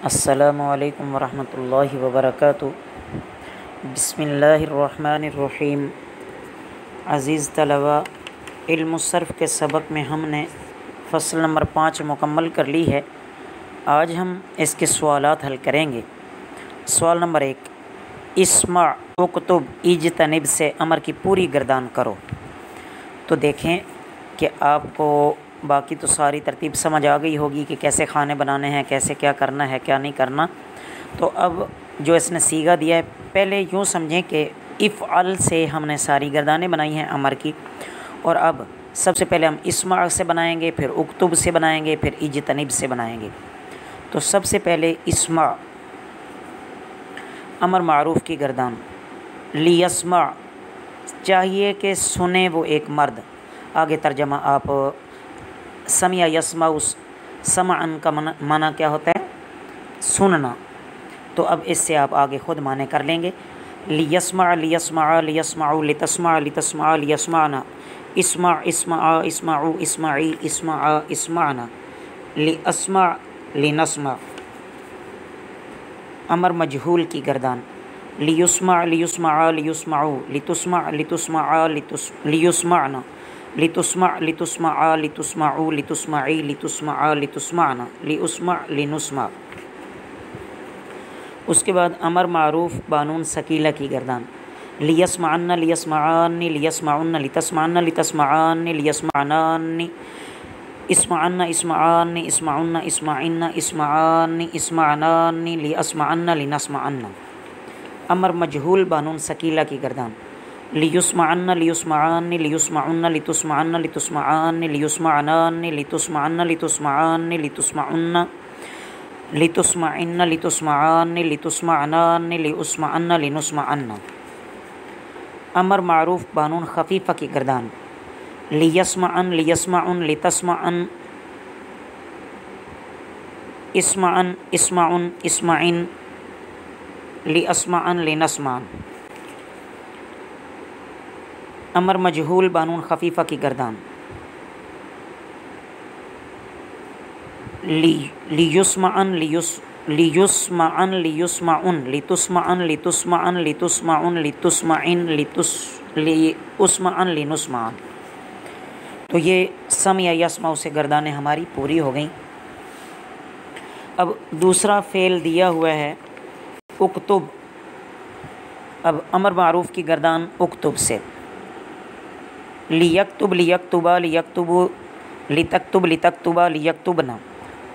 السلام علیکم ورحمۃ اللہ وبرکاتہ۔ بسم اللہ الرحمن الرحیم۔ عزیز طلباء، علم الصرف کے سبق میں ہم نے فصل نمبر 5 مکمل کر لی ہے۔ آج ہم اس کے سوالات حل کریں گے۔ سوال نمبر 1، اسمع اکتب اجتنب سے امر کی پوری گردان کرو۔ تو دیکھیں کہ آپ کو باقی تو ساری ترتیب سمجھ آ گئی ہوگی کہ کیسے کھانے بنانے ہیں، کیسے کیا کرنا ہے کیا نہیں کرنا۔ تو اب جو اس نے سیغہ دیا ہے، پہلے یوں سمجھیں کہ افعل سے ہم نے ساری گردانیں بنائی ہیں امر کی، اور اب سب سے پہلے ہم اسمع سے بنائیں گے، پھر اکتب سے بنائیں گے، پھر اجتنب سے بنائیں گے۔ تو سب سے پہلے اسمع، امر معروف کی گردان۔ لیسمع، چاہیے کہ سنے وہ ایک مرد۔ آگے ترجمہ آپ سمع یسمع، سمعن کا معنی کیا ہوتا ہے؟ سننا۔ تو اب اس سے آپ آگے خود معنی کر لیں گے۔ لیسمع لیسمع لیسمعوا لتسمع لتسمع لیسمعنا، اسمع اسمع اسمعوا اسمعی اسمعا اسمعنا، لاسمع لنسمع۔ امر مجہول کی گردان۔ لیسمع لیسمع لیسمعوا لتسمع لتسمعا لیسمعنا، لتسمع لتسمعا لتسمعوا لتسمعی لتسمعا لتسمعنا، لاسمع لنسمع۔ اس کے بعد امر معروف بانون ثقیلہ کی گردان۔ لیسمعن لیسمعان لیسمعن لتسمعن لتسمعان لیسمعنان، اسمعن اسمعان اسمعن اسمعن اسمعان اسمعنان، لاسمعن لنسمعن۔ امر مجہول بانون ثقیلہ کی گردان۔ لیسمعن لیسمعان لیسمعن لتسمعن لتسمعان لیسمعنان لتسمعن لتسمعان لتسمعن لتسمعن لتسمعان لتسمعنان لاسمعن لنسمعن۔ امر معروف بانون خفیفہ کی گردان۔ لیسمعن لیسمعن لتسمعن، اسمعن اسمعن اسمعن لاسمعن لنسمعن۔ امر مجہول بانون خفیفہ کی گردان۔ لیسمعن لیسمعن لیسمعن لتسمعن لتسمعن لتسمعن لتسمعن لاسمعن لنسمعن۔ تو یہ سمع یسمع سے گردانیں ہماری پوری ہو گئیں۔ اب دوسرا فعل دیا ہوا ہے اکتب۔ اب امر معروف کی گردان اکتب سے۔ لیکتب لیکتبا لیکتبو لتکتب لتکتبا لیکتبنا،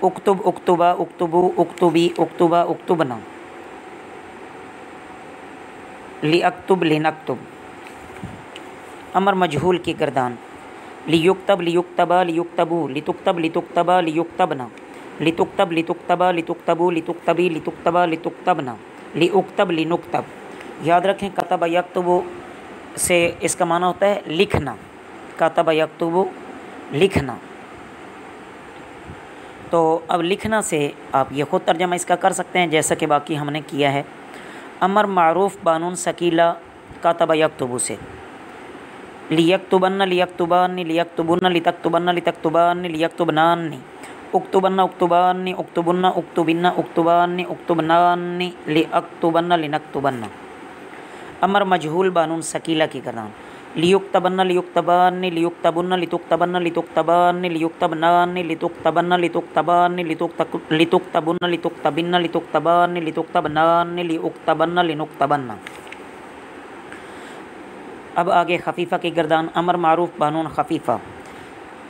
اکتب اکتبا اکتبو اکتبی اکتبا اکتبنا، لیکتب لنکتب۔ امر مجہول کی گردان۔ لیکتب لیکتبا لیکتبو لتکتب لتکتبا لیکتبنا، لتکتب لتکتبا لتکتبو لتکتبی لتکتبا لتکتبنا، لیکتب لنکتب۔ یاد رکھیں کتب یکتب سے اس کا معنی ہوتا ہے لکھنا، کتب یکتب لکھنا۔ تو اب لکھنا سے آپ یہ خود ترجمہ اس کا کر سکتے ہیں جیسا کہ باقی ہم نے کیا ہے۔ امر معروف بانون ثقیلہ کتب یکتب سے۔ لیکتبن لیکتبان لیکتبن لتکتبن لتکتبان لیکتبنان، اکتبن اکتبان اکتبن اکتبن اکتبان اکتبنان، لیکتبن لنکتبن۔ امر مجہول بانون ثقیلہ کی گردان۔ لیکتبن لیکتبان لیکتبن لتکتبن لتکتبان لیکتبنان لتکتبن لتکتبان لتکتبن لتکتبن لتکتبان لتکتبنان، لیکتبن لنکتبن۔ اب آگے خفیفہ کی گردان۔ امر معروف بانون خفیفہ۔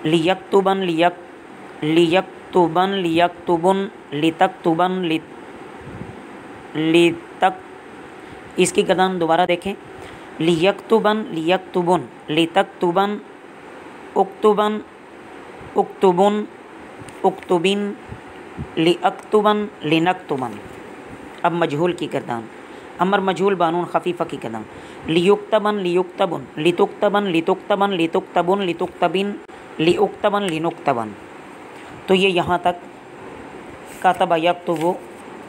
لیکتبن لیکتبن لیکتبن لتکتبن لتک، اس کی گردان دوبارہ دیکھیں۔ لیکتبن لیکتبن لتکتبن اکتبن اکتبن اکتبن لیکتبن لنکتبن۔ اب مجہول کی گردان۔ امر مجہول بانون خفیفہ کی گردان۔ لیکتبن لیکتبن لتکتبن لتکتبن لتکتبن لتکتبن لیکتبن لنکتبن۔ تو یہ یہاں تک کتب یکتب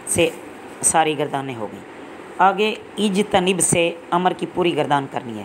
سے ساری گردانیں ہو گئیں۔ آگے اجتنب سے امر کی پوری گردان کرنی ہے۔